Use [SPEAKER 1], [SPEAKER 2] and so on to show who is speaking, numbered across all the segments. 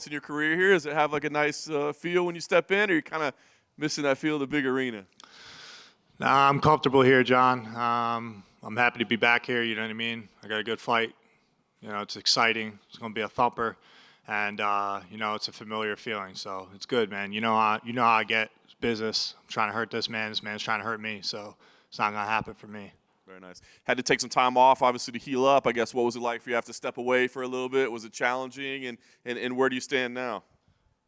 [SPEAKER 1] in your career here? Does it have like a nice feel when you step in, or are you kind of missing that feel of the big arena?
[SPEAKER 2] Nah, I'm comfortable here, John. I'm happy to be back here, you know what I mean? I got a good fight. You know, it's exciting. It's going to be a thumper. And, you know, it's a familiar feeling. So it's good, man. You know how I get. It's business. I'm trying to hurt this man. This man's trying to hurt me. So it's not going to happen for me.
[SPEAKER 1] Very nice. Had to take some time off, obviously, to heal up. I guess, what was it like for you to have to step away for a little bit? Was it challenging? And where do you stand now?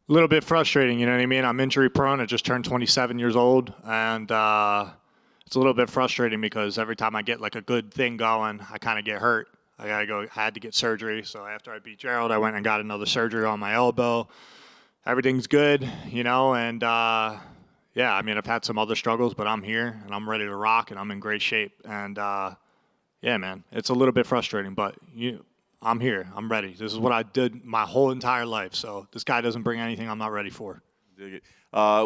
[SPEAKER 2] A little bit frustrating, you know what I mean? I'm injury prone. I just turned 27 years old. And it's a little bit frustrating because every time I get like a good thing going, I kind of get hurt. I had to get surgery. So after I beat Gerald, I went and got another surgery on my elbow. Everything's good, you know, and yeah, I mean, I've had some other struggles, but I'm here and I'm ready to rock and I'm in great shape. And yeah, man, it's a little bit frustrating, but I'm here. I'm ready. This is what I did my whole entire life. So this guy doesn't bring anything I'm not ready for.
[SPEAKER 1] Dig it.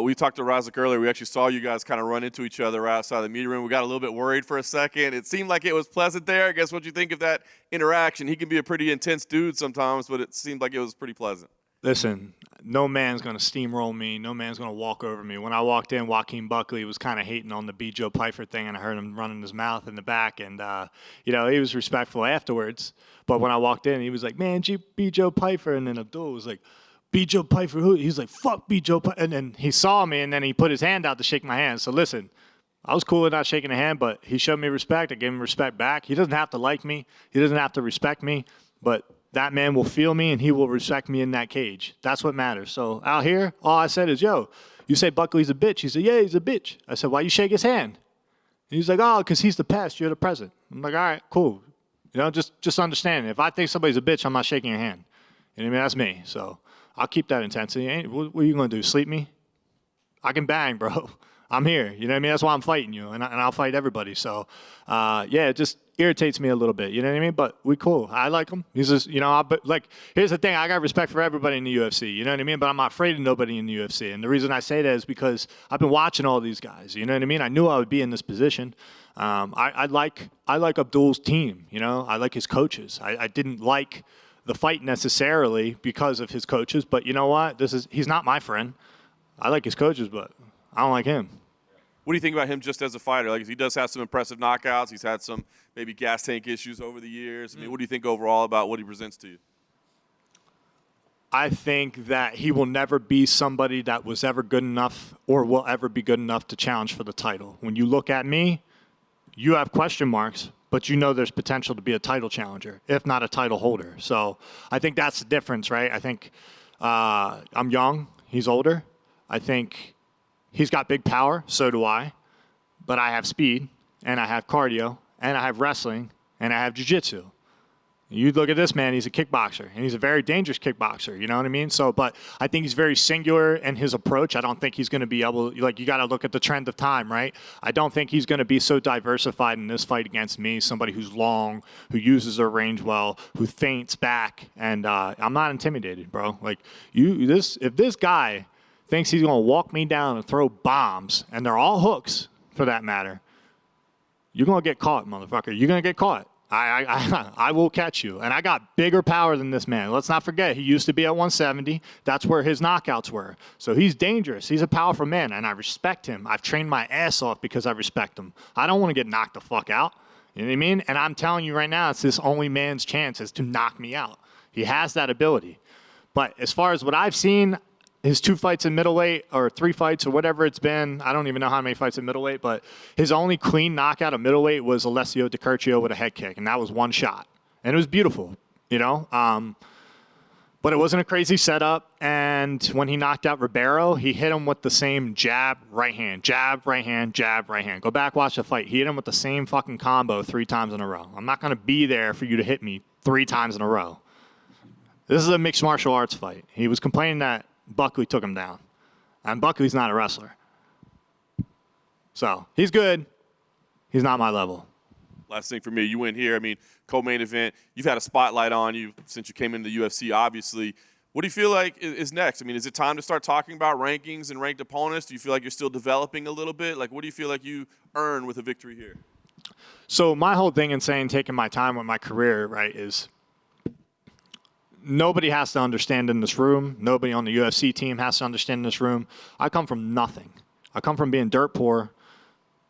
[SPEAKER 1] We talked to Razak earlier. We actually saw you guys kind of run into each other outside the meeting room. We got a little bit worried for a second. It seemed like it was pleasant there. I guess what you think of that interaction? He can be a pretty intense dude sometimes, but it seemed like it was pretty pleasant.
[SPEAKER 2] Listen, no man's going to steamroll me. No man's going to walk over me. When I walked in, Joaquin Buckley was kind of hating on the Joe Pyfer thing, and I heard him running his mouth in the back. And, you know, he was respectful afterwards. But when I walked in, he was like, man, Joe Pyfer. And then Abdul was like, Joe Pyfer who? He's like, fuck Joe Pyfer. And then he saw me, and then he put his hand out to shake my hand. So, listen, I was cool with not shaking a hand, but he showed me respect. I gave him respect back. He doesn't have to like me. He doesn't have to respect me. But that man will feel me, and he will respect me in that cage. That's what matters. So out here, all I said is, yo, you say Buckley's a bitch. He said, yeah, he's a bitch. I said, why you shake his hand? And he's like, oh, because he's the past. You're the present. I'm like, all right, cool. You know, just understand. If I think somebody's a bitch, I'm not shaking your hand. You know what I mean? That's me. So I'll keep that intensity. What are you going to do, sleep me? I can bang, bro. I'm here. You know what I mean? That's why I'm fighting you, and I'll fight everybody. So, yeah, it just irritates me a little bit. You know what I mean? But we cool. I like him. He's just, you know, but like, here's the thing. I got respect for everybody in the UFC. You know what I mean? But I'm not afraid of nobody in the UFC. And the reason I say that is because I've been watching all these guys. You know what I mean? I knew I would be in this position. I like Abdul's team. You know, I like his coaches. I didn't like the fight necessarily because of his coaches. But you know what? He's not my friend. I like his coaches, but I don't like him.
[SPEAKER 1] What do you think about him just as a fighter? Like, he does have some impressive knockouts. He's had some maybe gas tank issues over the years. I mean, what do you think overall about what he presents to you?
[SPEAKER 2] I think that he will never be somebody that was ever good enough or will ever be good enough to challenge for the title. When you look at me, you have question marks, but you know there's potential to be a title challenger, if not a title holder. So I think that's the difference, right? I think I'm young. He's older. I think he's got big power, so do I. But I have speed, and I have cardio, and I have wrestling, and I have jiu-jitsu. You look at this man, he's a kickboxer, and he's a very dangerous kickboxer, you know what I mean? So, but I think he's very singular in his approach. I don't think he's going to be able, like, you got to look at the trend of time, right? I don't think he's going to be so diversified in this fight against me, somebody who's long, who uses their range well, who feints back, and I'm not intimidated, bro. Like, if this guy thinks he's going to walk me down and throw bombs, and they're all hooks, for that matter, you're going to get caught, motherfucker. You're going to get caught. I will catch you. And I got bigger power than this man. Let's not forget, he used to be at 170. That's where his knockouts were. So he's dangerous. He's a powerful man, and I respect him. I've trained my ass off because I respect him. I don't want to get knocked the fuck out. You know what I mean? And I'm telling you right now, it's this only man's chance is to knock me out. He has that ability. But as far as what I've seen, his 2 fights in middleweight, or 3 fights, or whatever it's been, I don't even know how many fights in middleweight, but his only clean knockout of middleweight was Alessio Di Curcio with a head kick, and that was 1 shot. And it was beautiful, you know? But it wasn't a crazy setup, and when he knocked out Ribeiro, he hit him with the same jab, right hand, jab, right hand, jab, right hand. Go back, watch the fight. He hit him with the same fucking combo 3 times in a row. I'm not going to be there for you to hit me 3 times in a row. This is a mixed martial arts fight. He was complaining that Buckley took him down. And Buckley's not a wrestler. So, he's good. He's not my level.
[SPEAKER 1] Last thing for me, you win here. I mean, co-main event. You've had a spotlight on you since you came into the UFC, obviously. What do you feel like is next? I mean, is it time to start talking about rankings and ranked opponents? Do you feel like you're still developing a little bit? Like, what do you feel like you earn with a victory here?
[SPEAKER 2] So, my whole thing in saying taking my time with my career, right, is nobody has to understand in this room. Nobody on the UFC team has to understand in this room. I come from nothing. I come from being dirt poor,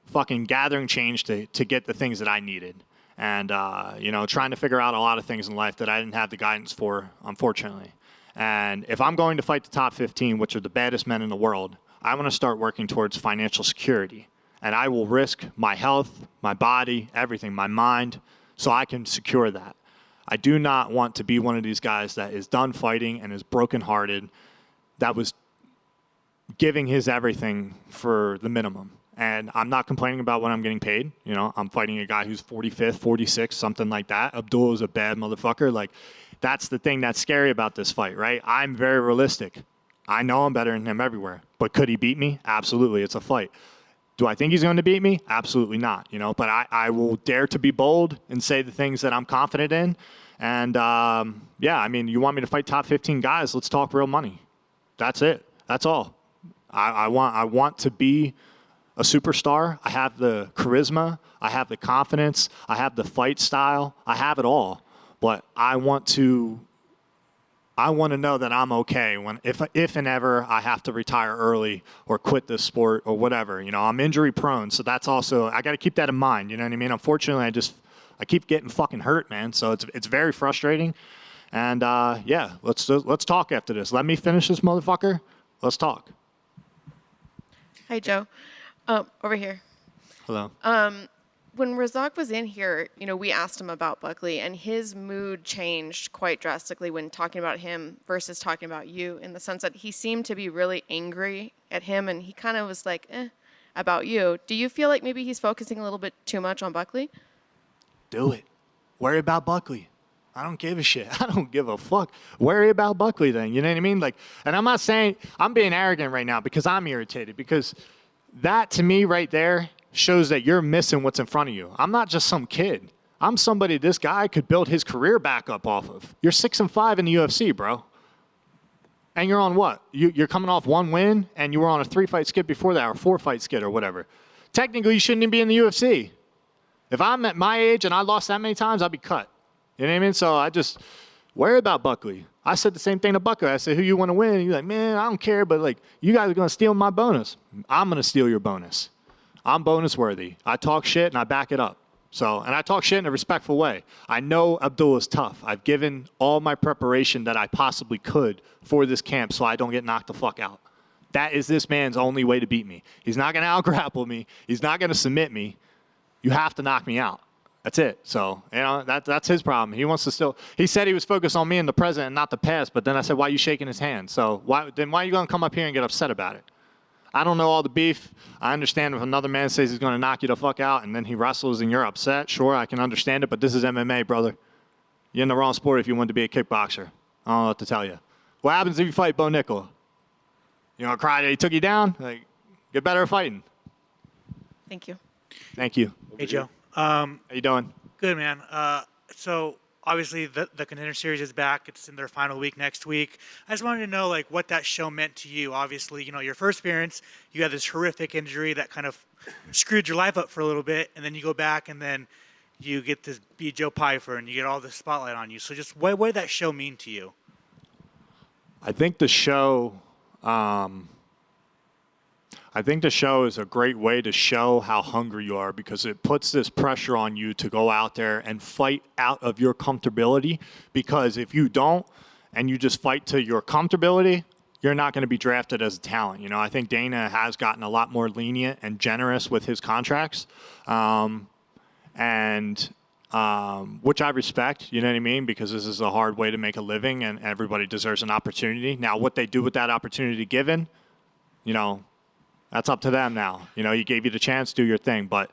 [SPEAKER 2] fucking gathering change to get the things that I needed. And, trying to figure out a lot of things in life that I didn't have the guidance for, unfortunately. And if I'm going to fight the top 15, which are the baddest men in the world, I want to start working towards financial security. And I will risk my health, my body, everything, my mind, so I can secure that. I do not want to be one of these guys that is done fighting and is brokenhearted, that was giving his everything for the minimum. And I'm not complaining about what I'm getting paid. I'm fighting a guy who's 45th, 46th, something like that. Abdul is a bad motherfucker. Like, that's the thing that's scary about this fight, right? I'm very realistic. I know I'm better than him everywhere. But could he beat me? Absolutely. It's a fight. Do I think he's going to beat me? Absolutely not. But I will dare to be bold and say the things that I'm confident in. And, you want me to fight top 15 guys? Let's talk real money. That's it. That's all. I want to be a superstar. I have the charisma. I have the confidence. I have the fight style. I have it all. But I want to know that I'm okay if and ever I have to retire early or quit this sport or whatever. I'm injury prone, so that's also, I got to keep that in mind. You know what I mean? Unfortunately, I keep getting fucking hurt, man. So it's very frustrating. And let's talk after this. Let me finish this motherfucker. Let's talk.
[SPEAKER 3] Hi, Joe. Over here.
[SPEAKER 2] Hello.
[SPEAKER 3] When Razak was in here, we asked him about Buckley, and his mood changed quite drastically when talking about him versus talking about you, in the sense that he seemed to be really angry at him, and he kind of was like, about you. Do you feel like maybe he's focusing a little bit too much on Buckley?
[SPEAKER 2] Do it. Worry about Buckley. I don't give a shit. I don't give a fuck. Worry about Buckley then. You know what I mean? And I'm not saying I'm being arrogant right now because I'm irritated, because that to me right there shows that you're missing what's in front of you. I'm not just some kid. I'm somebody this guy could build his career back up off of. You're 6-5 in the UFC, bro. And you're on what? You're coming off one win, and you were on a 3-fight skid before that, or 4-fight skid or whatever. Technically, you shouldn't even be in the UFC. If I'm at my age and I lost that many times, I'd be cut. You know what I mean? So I just worry about Buckley. I said the same thing to Buckley. I said, who you want to win? And he's like, man, I don't care, but you guys are going to steal my bonus. I'm going to steal your bonus. I'm bonus worthy. I talk shit and I back it up. And I talk shit in a respectful way. I know Abdul is tough. I've given all my preparation that I possibly could for this camp so I don't get knocked the fuck out. That is this man's only way to beat me. He's not going to out-grapple me. He's not going to submit me. You have to knock me out. That's it. So, that's his problem. He wants to he said he was focused on me in the present and not the past, but then I said, why are you shaking his hand? So why are you going to come up here and get upset about it? I don't know all the beef. I understand if another man says he's going to knock you the fuck out and then he wrestles and you're upset. Sure, I can understand it, but this is MMA, brother. You're in the wrong sport if you want to be a kickboxer. I don't know what to tell you. What happens if you fight Bo Nickel? You gonna cry that he took you down? Get better at fighting.
[SPEAKER 3] Thank you.
[SPEAKER 2] Thank you.
[SPEAKER 4] Hey, Joe.
[SPEAKER 2] How you doing?
[SPEAKER 4] Good, man. So obviously the Contender Series is back. It's in their final week next week. I just wanted to know what that show meant to you. Obviously, your first appearance, you had this horrific injury that kind of screwed your life up for a little bit, and then you go back and then you get to be Joe Pyfer and you get all the spotlight on you. So just what did that show mean to you?
[SPEAKER 2] I think the show is a great way to show how hungry you are, because it puts this pressure on you to go out there and fight out of your comfortability. Because if you don't and you just fight to your comfortability, you're not going to be drafted as a talent. I think Dana has gotten a lot more lenient and generous with his contracts, which I respect, you know what I mean? Because this is a hard way to make a living and everybody deserves an opportunity. Now, what they do with that opportunity given, that's up to them now. He gave you the chance, do your thing. But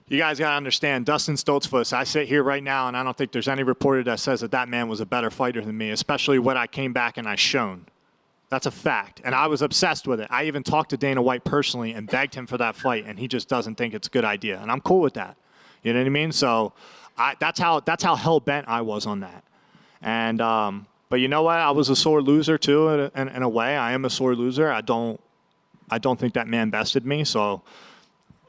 [SPEAKER 2] you guys got to understand, Dustin Stoltzfus, I sit here right now, and I don't think there's any reporter that says that man was a better fighter than me, especially what I came back and I shown. That's a fact. And I was obsessed with it. I even talked to Dana White personally and begged him for that fight, and he just doesn't think it's a good idea. And I'm cool with that. You know what I mean? So that's how hell-bent I was on that. And but you know what? I was a sore loser, too, in a way. I am a sore loser. I don't think that man bested me, so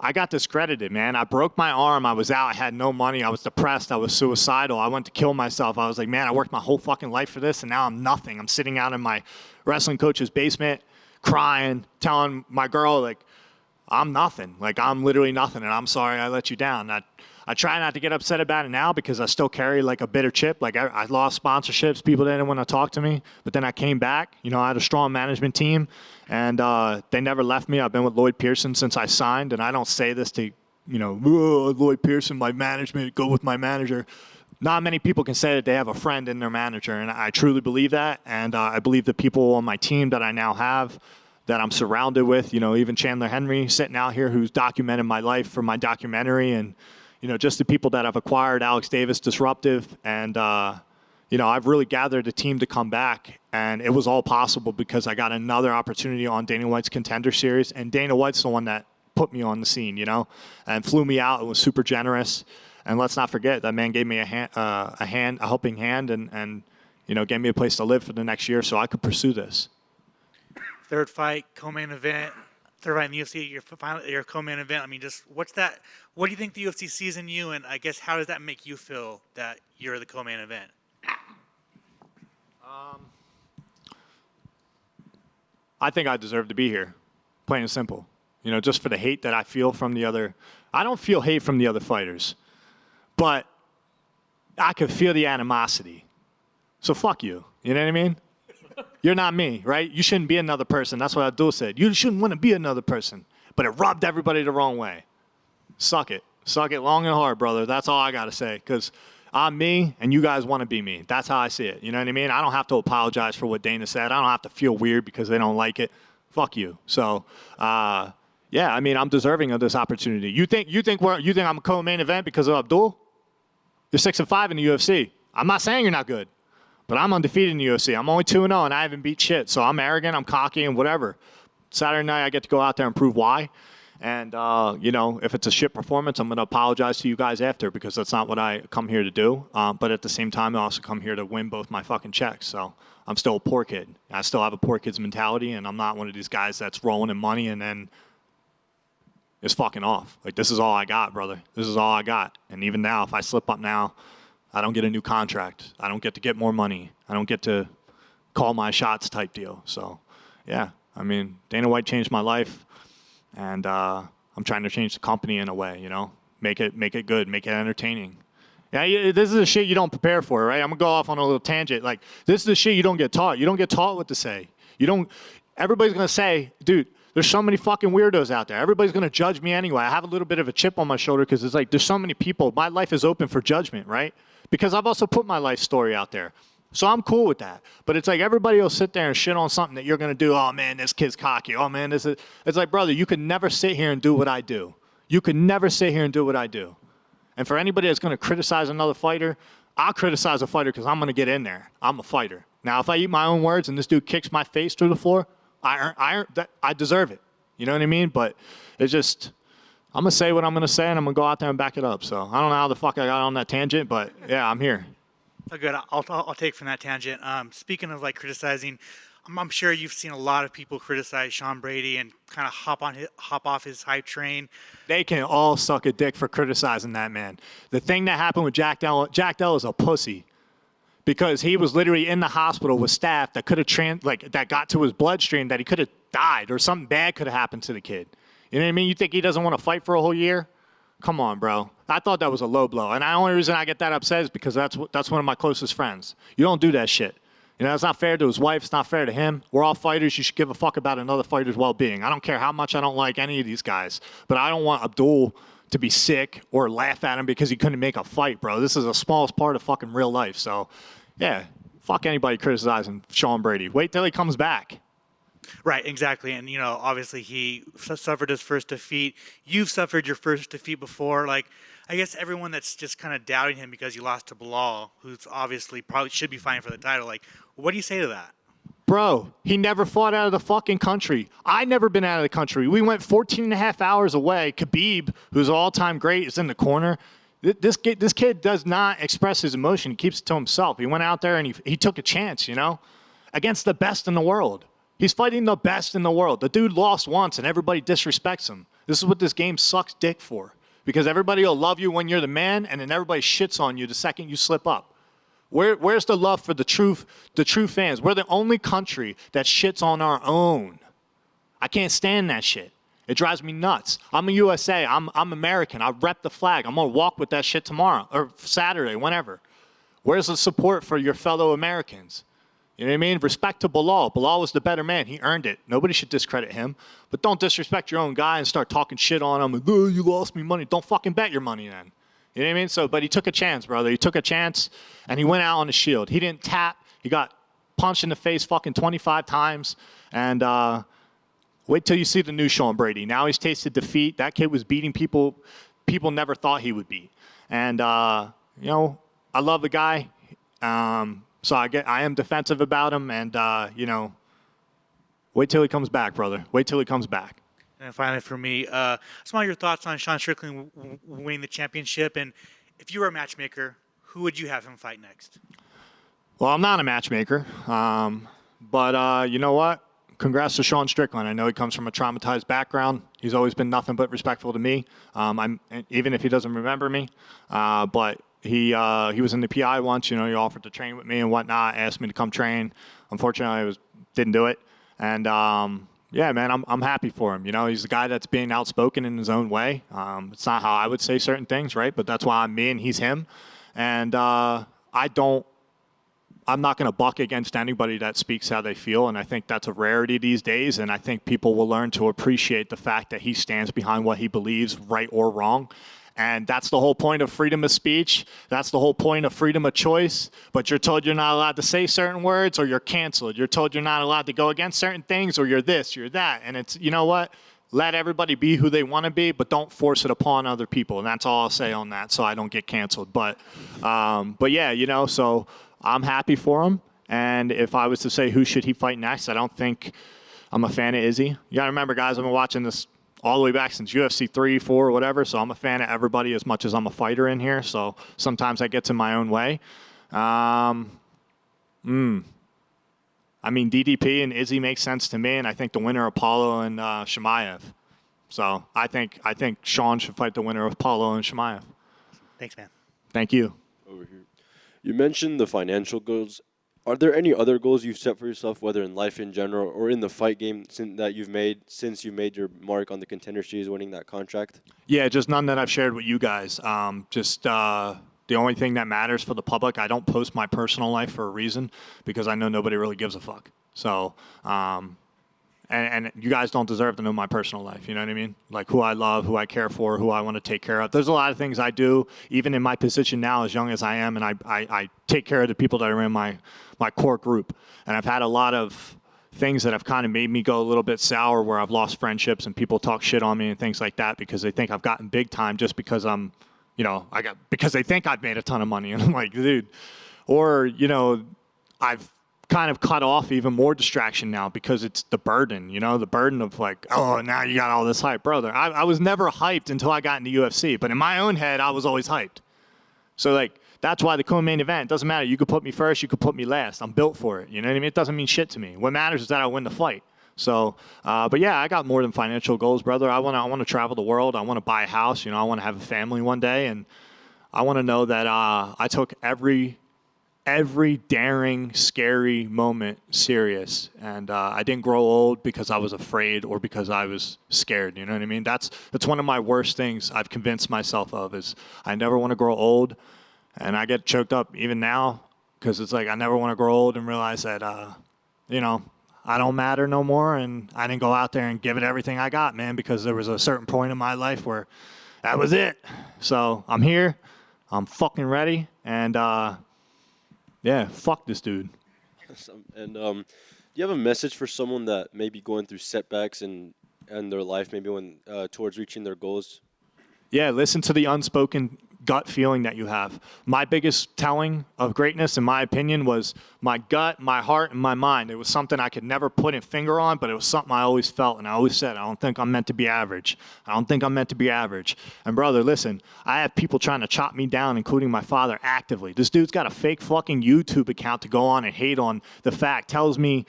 [SPEAKER 2] I got discredited, man. I broke my arm. I was out. I had no money. I was depressed. I was suicidal. I went to kill myself. I was like, man, I worked my whole fucking life for this, and now I'm nothing. I'm sitting out in my wrestling coach's basement crying, telling my girl, like, I'm nothing. Like, I'm literally nothing, and I'm sorry I let you down. I try not to get upset about it now because I still carry, like, a bitter chip. Like, I lost sponsorships. People didn't want to talk to me. But then I came back. You know, I had a strong management team, and they never left me. I've been with Lloyd Pearson since I signed, and I don't say this to, you know, Lloyd Pearson, my management, go with my manager. Not many people can say that they have a friend in their manager, and I truly believe that. And I believe the people on my team that I now have, that I'm surrounded with, you know, even Chandler Henry sitting out here who's documented my life for my documentary, and, you know, just the people that I've acquired, Alex Davis, Disruptive, and, you know, I've really gathered a team to come back, and it was all possible because I got another opportunity on Dana White's Contender Series, and Dana White's the one that put me on the scene, you know, and flew me out and was super generous. And let's not forget, that man gave me a helping hand, and, you know, gave me a place to live for the next year so I could pursue this.
[SPEAKER 4] Third fight, co-main event, third fight in the UFC, your co-main event. I mean, just what do you think the UFC sees in you, and I guess how does that make you feel that you're the co-main event?
[SPEAKER 2] I think I deserve to be here, plain and simple. You know, just for the hate that I feel from the other. I don't feel hate from the other fighters, but I could feel the animosity. So fuck you. You know what I mean? You're not me, right? You shouldn't be another person. That's what Abdul said. You shouldn't want to be another person. But it rubbed everybody the wrong way. Suck it. Suck it long and hard, brother. That's all I got to say. Because I'm me, and you guys want to be me. That's how I see it. You know what I mean? I don't have to apologize for what Dana said. I don't have to feel weird because they don't like it. Fuck you. So, yeah, I mean, I'm deserving of this opportunity. You think I'm a co-main event because of Abdul? You're 6-5 in the UFC. I'm not saying you're not good. But I'm undefeated in the UFC. I'm only 2-0, and I haven't beat shit. So I'm arrogant, I'm cocky, and whatever. Saturday night, I get to go out there and prove why. And, you know, if it's a shit performance, I'm going to apologize to you guys after because that's not what I come here to do. But at the same time, I also come here to win both my fucking checks. So I'm still a poor kid. I still have a poor kid's mentality, and I'm not one of these guys that's rolling in money and then is fucking off. Like, this is all I got, brother. This is all I got. And even now, if I slip up now, I don't get a new contract. I don't get to get more money. I don't get to call my shots type deal. So, yeah, I mean, Dana White changed my life, and I'm trying to change the company in a way, you know, make it good, make it entertaining. Yeah, this is the shit you don't prepare for, right? I'm going to go off on a little tangent. Like, this is the shit you don't get taught. You don't get taught what to say. Everybody's going to say, dude, there's so many fucking weirdos out there. Everybody's going to judge me anyway. I have a little bit of a chip on my shoulder because it's like there's so many people. My life is open for judgment, right? Because I've also put my life story out there. So I'm cool with that. But it's like everybody will sit there and shit on something that you're going to do. Oh, man, this kid's cocky. Oh, man, this is... It's like, brother, you can never sit here and do what I do. You can never sit here and do what I do. And for anybody that's going to criticize another fighter, I'll criticize a fighter because I'm going to get in there. I'm a fighter. Now, if I eat my own words and this dude kicks my face through the floor, I deserve it. You know what I mean? But it's just... I'm going to say what I'm going to say, and I'm going to go out there and back it up. So I don't know how the fuck I got on that tangent, but, yeah, I'm here.
[SPEAKER 4] Oh, good. I'll take from that tangent. Speaking of, like, criticizing, I'm sure you've seen a lot of people criticize Sean Brady and kind of hop off his hype train.
[SPEAKER 2] They can all suck a dick for criticizing that man. The thing that happened with Jack Dell is a pussy because he was literally in the hospital with staff that could have that got to his bloodstream that he could have died or something bad could have happened to the kid. You know what I mean? You think he doesn't want to fight for a whole year? Come on, bro. I thought that was a low blow. And the only reason I get that upset is because that's one of my closest friends. You don't do that shit. You know, it's not fair to his wife. It's not fair to him. We're all fighters. You should give a fuck about another fighter's well-being. I don't care how much I don't like any of these guys. But I don't want Abdul to be sick or laugh at him because he couldn't make a fight, bro. This is the smallest part of fucking real life. So, yeah, fuck anybody criticizing Sean Brady. Wait till he comes back.
[SPEAKER 4] Right, exactly. And, you know, obviously he suffered his first defeat. You've suffered your first defeat before. Like, I guess everyone that's just kind of doubting him because you lost to Bilal, who's obviously probably should be fighting for the title. Like, what do you say to that?
[SPEAKER 2] Bro, he never fought out of the fucking country. I never been out of the country. We went 14 and a half hours away. Khabib, who's all-time great, is in the corner. This kid does not express his emotion. He keeps it to himself. He went out there and he took a chance, you know, against the best in the world. He's fighting the best in the world. The dude lost once, and everybody disrespects him. This is what this game sucks dick for. Because everybody will love you when you're the man, and then everybody shits on you the second you slip up. Where's the love for the true fans? We're the only country that shits on our own. I can't stand that shit. It drives me nuts. I'm a USA. I'm American. I rep the flag. I'm going to walk with that shit tomorrow or Saturday, whenever. Where's the support for your fellow Americans? You know what I mean? Respect to Bilal. Bilal was the better man. He earned it. Nobody should discredit him. But don't disrespect your own guy and start talking shit on him. Oh, you lost me money. Don't fucking bet your money then. You know what I mean? So, but he took a chance, brother. He took a chance, and he went out on the shield. He didn't tap. He got punched in the face fucking 25 times. And wait till you see the new Sean Brady. Now he's tasted defeat. That kid was beating people never thought he would beat. And, you know, I love the guy. So I am defensive about him, and wait till he comes back, brother. Wait till he comes back.
[SPEAKER 4] And finally, for me, just want your thoughts on Sean Strickland winning the championship, and if you were a matchmaker, who would you have him fight next?
[SPEAKER 2] Well, I'm not a matchmaker, but you know what? Congrats to Sean Strickland. I know he comes from a traumatized background. He's always been nothing but respectful to me, even if he doesn't remember me, but. He was in the PI once, you know, he offered to train with me and whatnot, asked me to come train. Unfortunately, I didn't do it. And, yeah, man, I'm happy for him. You know, he's a guy that's being outspoken in his own way. It's not how I would say certain things, right? But that's why I'm me and he's him. And I'm not going to buck against anybody that speaks how they feel. And I think that's a rarity these days. And I think people will learn to appreciate the fact that he stands behind what he believes, right or wrong. And that's the whole point of freedom of speech. That's the whole point of freedom of choice. But you're told you're not allowed to say certain words or you're canceled. You're told you're not allowed to go against certain things or you're this, you're that. And it's, you know what? Let everybody be who they want to be, but don't force it upon other people. And that's all I'll say on that so I don't get canceled. But yeah, you know, so I'm happy for him. And if I was to say who should he fight next, I don't think I'm a fan of Izzy. You got to remember, guys, I've been watching this all the way back since UFC 3, 4, or whatever. So I'm a fan of everybody as much as I'm a fighter in here. So sometimes that gets in my own way. I mean, DDP and Izzy makes sense to me, and I think the winner of Paulo and Chimaev. So I think Sean should fight the winner of Paulo and Chimaev.
[SPEAKER 4] Thanks, man.
[SPEAKER 2] Thank you.
[SPEAKER 5] Over here. You mentioned the financial goals. Are there any other goals you've set for yourself, whether in life in general or in the fight game that you've made since you made your mark on the Contender Series, winning that contract?
[SPEAKER 2] Yeah, just none that I've shared with you guys. The only thing that matters for the public, I don't post my personal life for a reason because I know nobody really gives a fuck. So, and you guys don't deserve to know my personal life, you know what I mean? Like who I love, who I care for, who I want to take care of. There's a lot of things I do, even in my position now, as young as I am, and I take care of the people that are in my core group. And I've had a lot of things that have kind of made me go a little bit sour where I've lost friendships and people talk shit on me and things like that because they think I've gotten big time just because I'm, you know, because they think I've made a ton of money. And I'm like, dude, or, you know, I've kind of cut off even more distraction now because it's the burden, you know, the burden of like, oh, now you got all this hype, brother. I was never hyped until I got into UFC, but in my own head, I was always hyped. So like, that's why the co-main event, it doesn't matter. You could put me first, you could put me last. I'm built for it. You know what I mean? It doesn't mean shit to me. What matters is that I win the fight. So, but yeah, I got more than financial goals, brother. I want to travel the world. I want to buy a house. You know, I want to have a family one day, and I want to know that I took every daring, scary moment serious, and I didn't grow old because I was afraid or because I was scared. You know what I mean? That's one of my worst things I've convinced myself of is I never want to grow old, and I get choked up even now because it's like I never want to grow old and realize that you know, I don't matter no more, and I didn't go out there and give it everything I got, man, because there was a certain point in my life where that was it. So I'm here, I'm fucking ready, and yeah, fuck this dude.
[SPEAKER 5] And do you have a message for someone that may be going through setbacks in their life, maybe when towards reaching their goals?
[SPEAKER 2] Yeah, listen to the unspoken gut feeling that you have. My biggest telling of greatness, in my opinion, was my gut, my heart, and my mind. It was something I could never put a finger on, but it was something I always felt, and I always said, I don't think I'm meant to be average. I don't think I'm meant to be average. And brother, listen, I have people trying to chop me down, including my father, actively. This dude's got a fake fucking YouTube account to go on and hate on the fact, tells me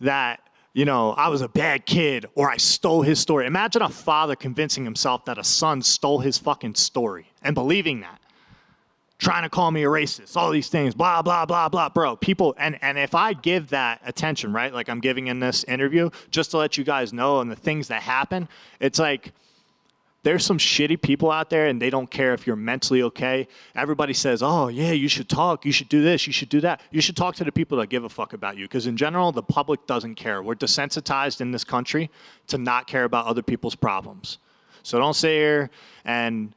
[SPEAKER 2] that you know, I was a bad kid or I stole his story. Imagine a father convincing himself that a son stole his fucking story and believing that. Trying to call me a racist, all these things, blah, blah, blah, blah. Bro, people, and if I give that attention, right, like I'm giving in this interview, just to let you guys know and the things that happen, it's like there's some shitty people out there and they don't care if you're mentally okay. Everybody says, oh, yeah, you should talk, you should do this, you should do that. You should talk to the people that give a fuck about you because in general, the public doesn't care. We're desensitized in this country to not care about other people's problems. So don't sit here and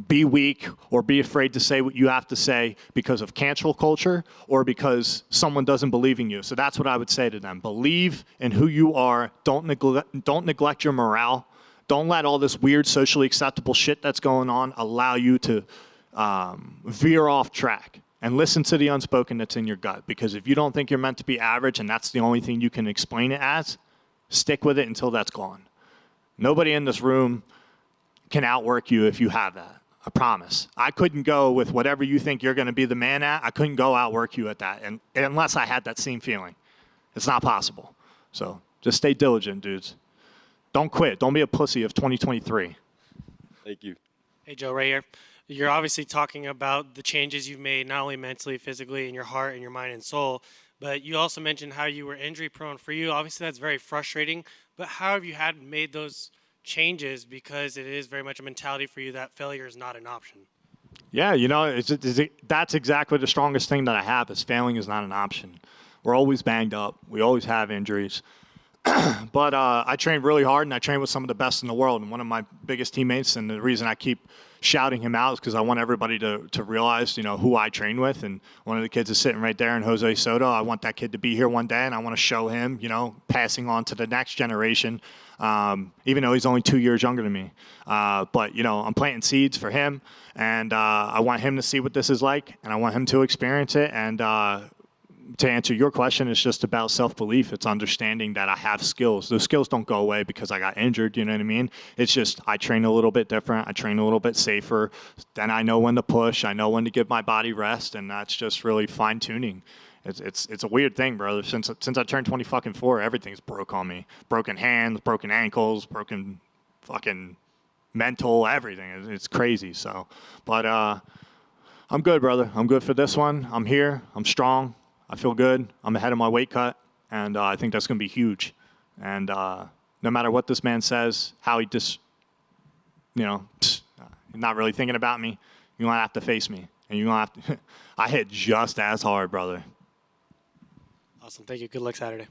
[SPEAKER 2] be weak or be afraid to say what you have to say because of cancel culture or because someone doesn't believe in you. So that's what I would say to them. Believe in who you are. Don't neglect your morale. Don't let all this weird socially acceptable shit that's going on allow you to veer off track. And listen to the unspoken that's in your gut. Because if you don't think you're meant to be average and that's the only thing you can explain it as, stick with it until that's gone. Nobody in this room can outwork you if you have that. I promise. I couldn't go with whatever you think you're going to be the man at. I couldn't go outwork you at that and unless I had that same feeling. It's not possible. So just stay diligent, dudes. Don't quit. Don't be a pussy of 2023.
[SPEAKER 5] Thank you.
[SPEAKER 6] Hey, Joe, right here. You're obviously talking about the changes you've made, not only mentally, physically, in your heart and your mind and soul, but you also mentioned how you were injury prone. For you, obviously that's very frustrating, but how have you made those changes because it is very much a mentality for you that failure is not an option?
[SPEAKER 2] Yeah, you know, that's exactly the strongest thing that I have is failing is not an option. We're always banged up. We always have injuries. But I trained really hard, and I trained with some of the best in the world. And one of my biggest teammates, and the reason I keep shouting him out is because I want everybody to realize, you know, who I train with. And one of the kids is sitting right there, and Jose Soto. I want that kid to be here one day, and I want to show him, you know, passing on to the next generation, even though he's only 2 years younger than me. But, you know, I'm planting seeds for him, and I want him to see what this is like, and I want him to experience it. And to answer your question, it's just about self-belief. It's understanding that I have skills. Those skills don't go away because I got injured, you know what I mean? It's just I train a little bit different. I train a little bit safer. Then I know when to push. I know when to give my body rest, and that's just really fine-tuning. It's a weird thing, brother. Since I turned 24, everything's broke on me. Broken hands, broken ankles, broken fucking mental, everything. It's crazy. So, but I'm good, brother. I'm good for this one. I'm here. I'm strong. I feel good. I'm ahead of my weight cut, and I think that's going to be huge. And no matter what this man says, how he just, you know, not really thinking about me, you're going to have to face me. And you're going to have to, I hit just as hard, brother.
[SPEAKER 6] Awesome. Thank you. Good luck Saturday.